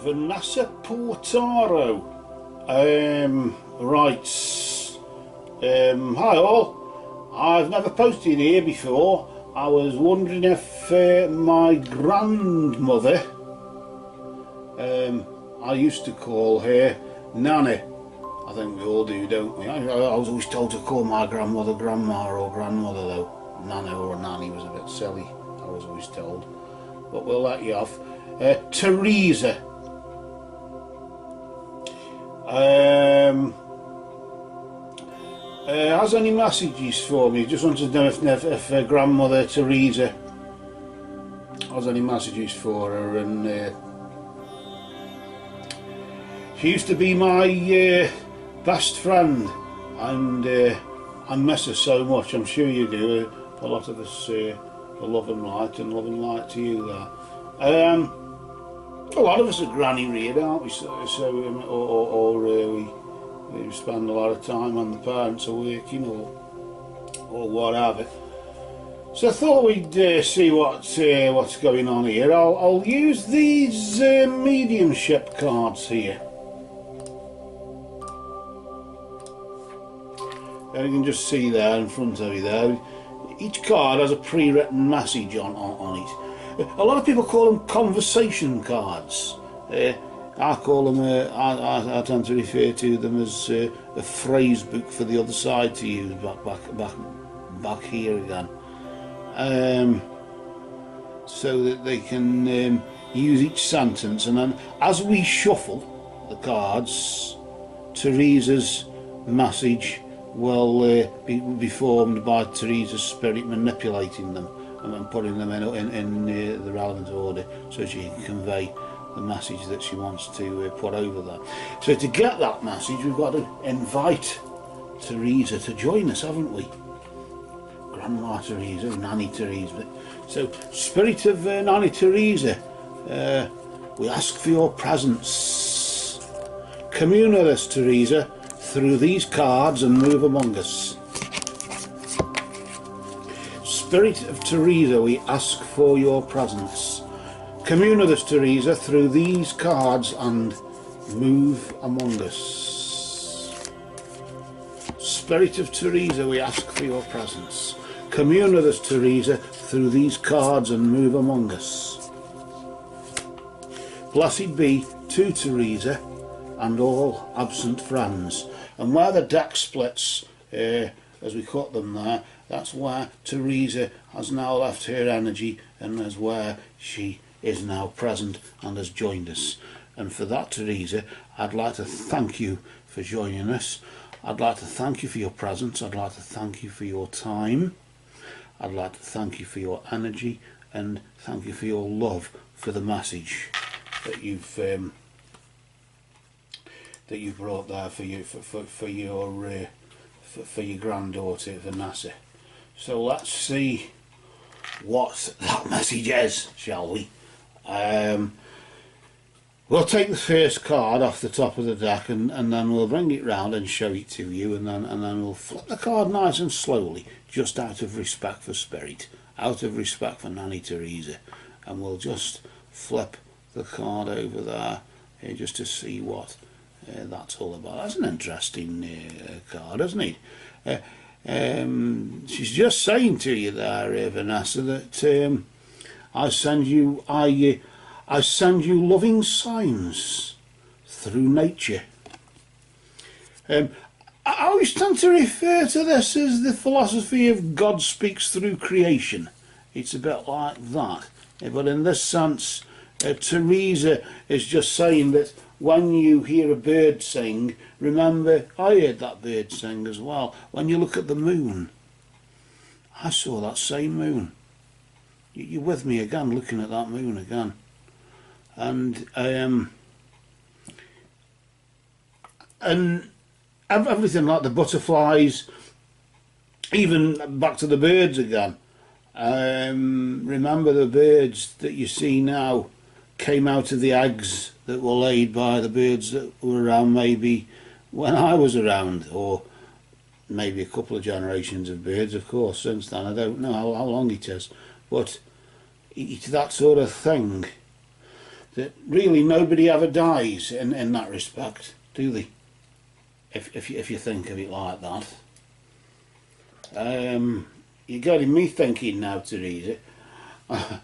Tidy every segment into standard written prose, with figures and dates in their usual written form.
Vanessa Portaro. Right. Hi all. I've never posted here before. I was wondering if my grandmother, I used to call her Nanny. I think we all do, don't we? I was always told to call my grandmother Grandma or Grandmother, though. Nana or Nanny was a bit silly, I was always told. But we'll let you off. Teresa. Has any messages for me? Just wanted to know if Grandmother Teresa has any messages for her. And she used to be my best friend, and I miss her so much. I'm sure you do. A lot of us love and light to you there. A lot of us are granny reared, aren't we? We spend a lot of time when the parents are working or whatever. So I thought we'd see what's going on here. I'll use these mediumship cards here. You can just see there in front of you there. Each card has a pre-written message on it. A lot of people call them conversation cards. I call them, I tend to refer to them as a phrase book for the other side to use back here again. So that they can use each sentence, and then as we shuffle the cards, Teresa's message will be formed by Teresa's spirit manipulating them and then putting them in the relevant order so she can convey the message that she wants to put over there. So to get that message, we've got to invite Teresa to join us, haven't we? Grandma Teresa, Nanny Teresa. So, Spirit of Nanny Teresa, we ask for your presence. Commune with us, Teresa, through these cards and move among us. Spirit of Teresa, we ask for your presence. Commune with us, Teresa, through these cards and move among us. Spirit of Teresa, we ask for your presence. Commune with us, Teresa, through these cards and move among us. Blessed be to Teresa and all absent friends. And where the deck splits, as we cut them there, that's where Teresa has now left her energy, and that's where she is now present and has joined us. And for that, Teresa, I'd like to thank you for joining us. I'd like to thank you for your presence. I'd like to thank you for your time. I'd like to thank you for your energy, and thank you for your love for the message that you've brought there for your granddaughter Vanessa. So let's see what that message is, shall we? We'll take the first card off the top of the deck, and then we'll bring it round and show it to you, and then we'll flip the card nice and slowly, just out of respect for Spirit, out of respect for Nanny Teresa, and we'll just flip the card over there just to see what that's all about. That's an interesting card, isn't it? She's just saying to you there, Vanessa, that I send you loving signs through nature. I always tend to refer to this as the philosophy of God speaks through creation. It's a bit like that, but in this sense, Teresa is just saying that when you hear a bird sing, remember, I heard that bird sing as well. When you look at the moon, I saw that same moon. You're with me again, looking at that moon again. And everything like the butterflies, even back to the birds again. Remember, the birds that you see now came out of the eggs that were laid by the birds that were around maybe when I was around, or maybe a couple of generations of birds, of course, since then. I don't know how long it is, but it's that sort of thing. that really nobody ever dies in that respect, do they? If you think of it like that. You're getting me thinking now, Teresa. I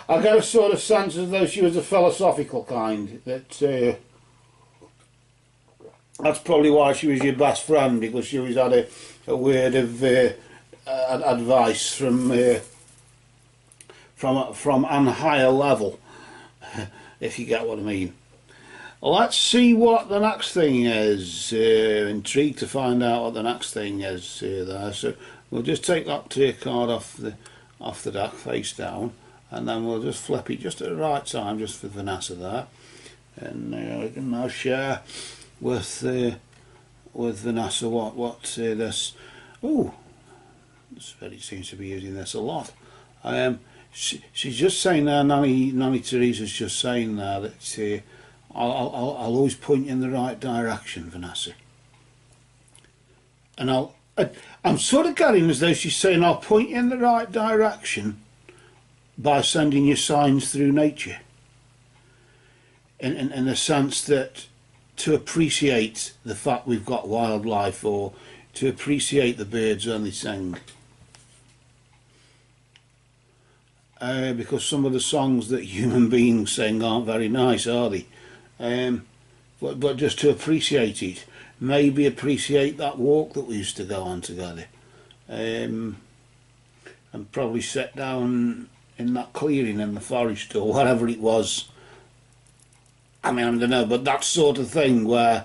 got a sort of sense as though she was a philosophical kind, that that's probably why she was your best friend, because she always had a word of advice from an higher level, if you get what I mean. Let's see what the next thing is. Intrigued to find out what the next thing is there. So we'll just take that card off the deck face down, and then we'll just flip it just at the right time, just for Vanessa there, and we can now share with Vanessa what this. Oh, Spirit seems to be using this a lot. She's just saying there, Nanny Teresa's just saying there that I'll always point you in the right direction, Vanessa. And I'm sort of getting as though she's saying I'll point you in the right direction by sending you signs through nature. In the sense that to appreciate the fact we've got wildlife, or to appreciate the birds when they sing. Because some of the songs that human beings sing aren't very nice, are they? But just to appreciate it, maybe appreciate that walk that we used to go on together, and probably sit down in that clearing in the forest or whatever it was. I mean, I don't know, but that sort of thing, where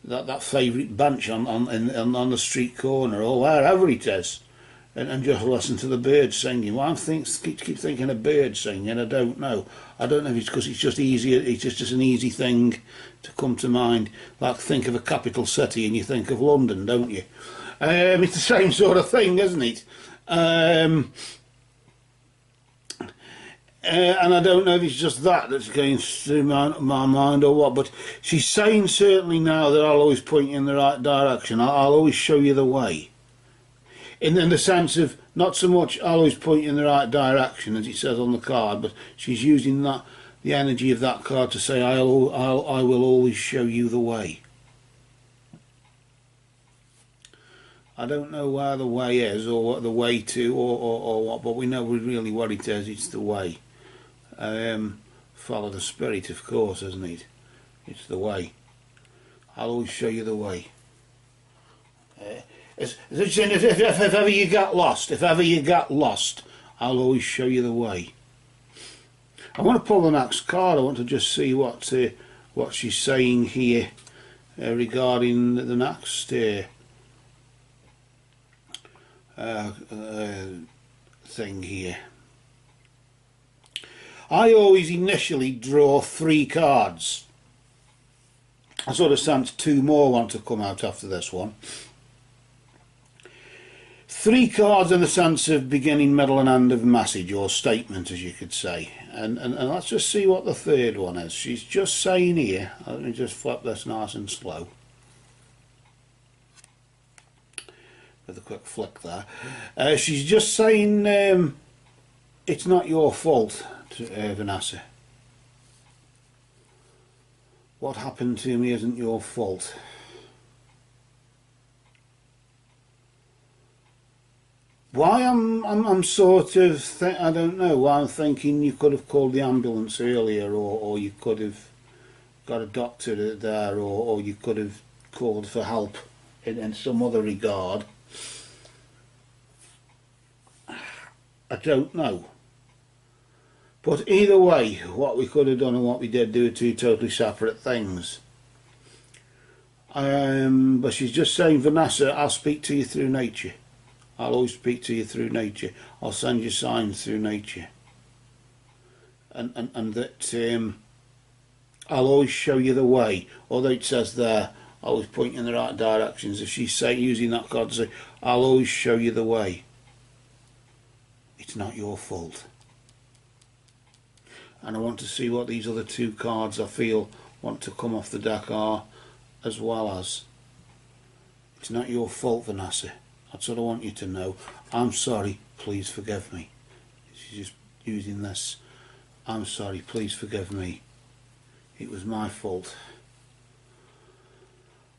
that favourite bench on the street corner or wherever it is, and just listen to the birds singing. Well, I keep thinking of birds singing. I don't know. I don't know if it's because it's just easier. It's just an easy thing to come to mind. Like, think of a capital city and you think of London, don't you? It's the same sort of thing, isn't it? And I don't know if it's just that's going through my mind or what. But she's saying certainly now that I'll always point you in the right direction. I'll always show you the way. In the sense of, not so much I'll always point you in the right direction as it says on the card, but she's using the energy of that card to say I will always show you the way. I don't know where the way is, or what the way to, or what, but we know really what it is. It's the way. Follow the Spirit, of course, isn't it? It's the way. I'll always show you the way. If ever you get lost, I'll always show you the way. I want to pull the next card. I want to just see what she's saying here regarding the next thing here. I always initially draw 3 cards. I sort of sense 2 more want to come out after this one. 3 cards in the sense of beginning, middle and end of message, or statement, as you could say. And let's just see what the 3rd one is. She's just saying here, let me just flip this nice and slow, with a quick flick there. She's just saying it's not your fault, Vanessa. What happened to me isn't your fault. Why I'm sort of I don't know why I'm thinking you could have called the ambulance earlier, or you could have got a doctor there, or you could have called for help in some other regard. I don't know. But either way, what we could have done and what we did do are 2 totally separate things. But she's just saying, Vanessa, I'll speak to you through nature. I'll always speak to you through nature. I'll send you signs through nature. And that I'll always show you the way. Although it says there, I'll always point you in the right directions. If she's using that card to say, I'll always show you the way. It's not your fault. And I want to see what these other 2 cards I feel want to come off the deck are, as well as, it's not your fault, Vanessa. That's what I want you to know. I'm sorry, please forgive me. She's just using this I'm sorry, please forgive me. It was my fault.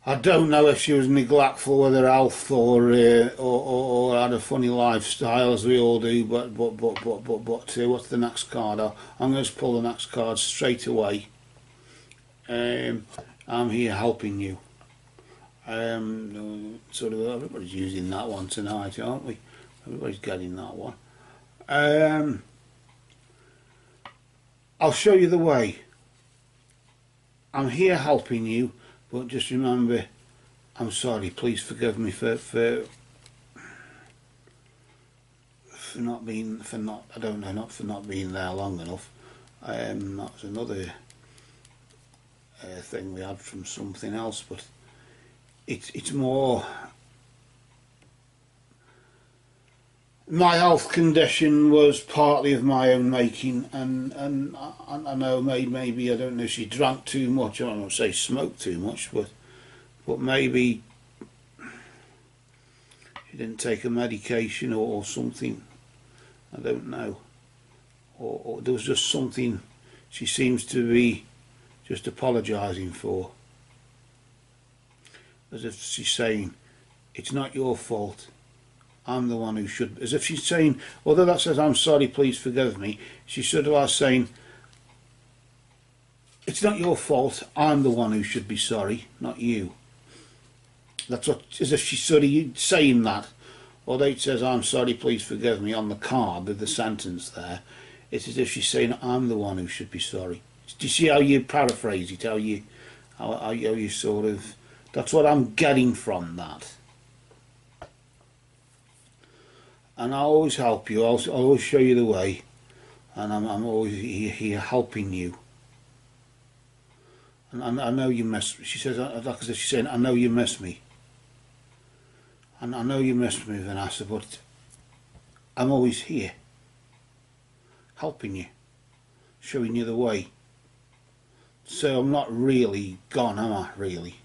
I don't know if she was neglectful with her health or had a funny lifestyle, as we all do. But what's the next card? I'm going to pull the next card straight away. I'm here helping you. Sort of everybody's using that one tonight, aren't we? Everybody's getting that one. I'll show you the way. I'm here helping you, but just remember, I'm sorry. Please forgive me for not being not being there long enough. That was another thing we had from something else, but it's more my health condition was partly of my own making, and I know maybe I don't know if she drank too much. I don't say smoked too much, but maybe she didn't take a medication or something. I don't know, or there was just something she seems to be just apologising for, as if she's saying it's not your fault. I'm the one who should, as if she's saying, although that says I'm sorry, please forgive me, she sort of was saying it's not your fault, I'm the one who should be sorry, not you. That's what, as if she's sort of saying that. Although it says I'm sorry, please forgive me on the card with the sentence there, it's as if she's saying I'm the one who should be sorry. Do you see how you paraphrase it, how you sort of, that's what I'm getting from that. And I'll always help you, I'll always show you the way, and I'm always here helping you. And I know you miss me. She says, like as if she's saying, I know you miss me. And I know you miss me, Vanessa, but I'm always here, helping you, showing you the way. So I'm not really gone, am I, really?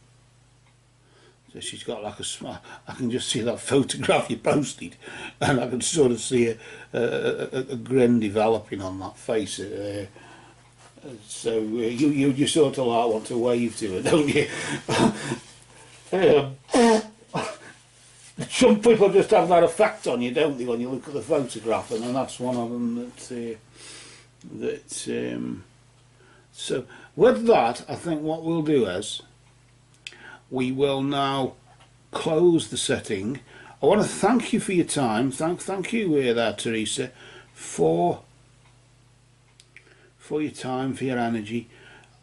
So she's got like a smile. I can just see that photograph you posted, and I can sort of see a grin developing on that face. So you sort of like want to wave to her, don't you? Some people just have that effect on you, don't they, when you look at the photograph, and that's one of them so with that, I think what we'll do is we will now close the setting. I want to thank you for your time. Thank you there, Teresa, for your time, for your energy.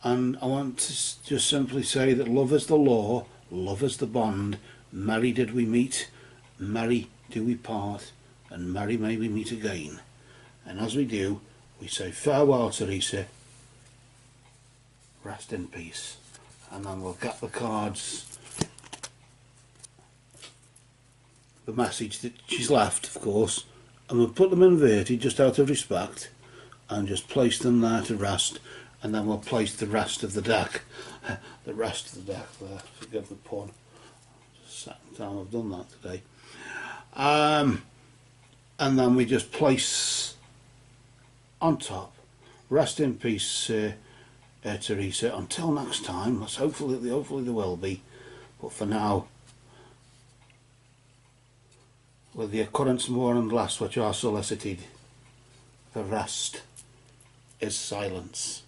And I want to just simply say that love is the law, love is the bond. Merry did we meet, merry do we part, and merry may we meet again. And as we do, we say farewell, Teresa. Rest in peace. And then we'll get the cards, the message that she's left, of course, and we'll put them inverted just out of respect and just place them there to rest, and then we'll place the rest of the deck there, forgive the pun, second time I've done that today, and then we just place on top, rest in peace, Teresa, until next time. Hopefully there will be, but for now, with the occurrence more and less which are solicited, the rest is silence.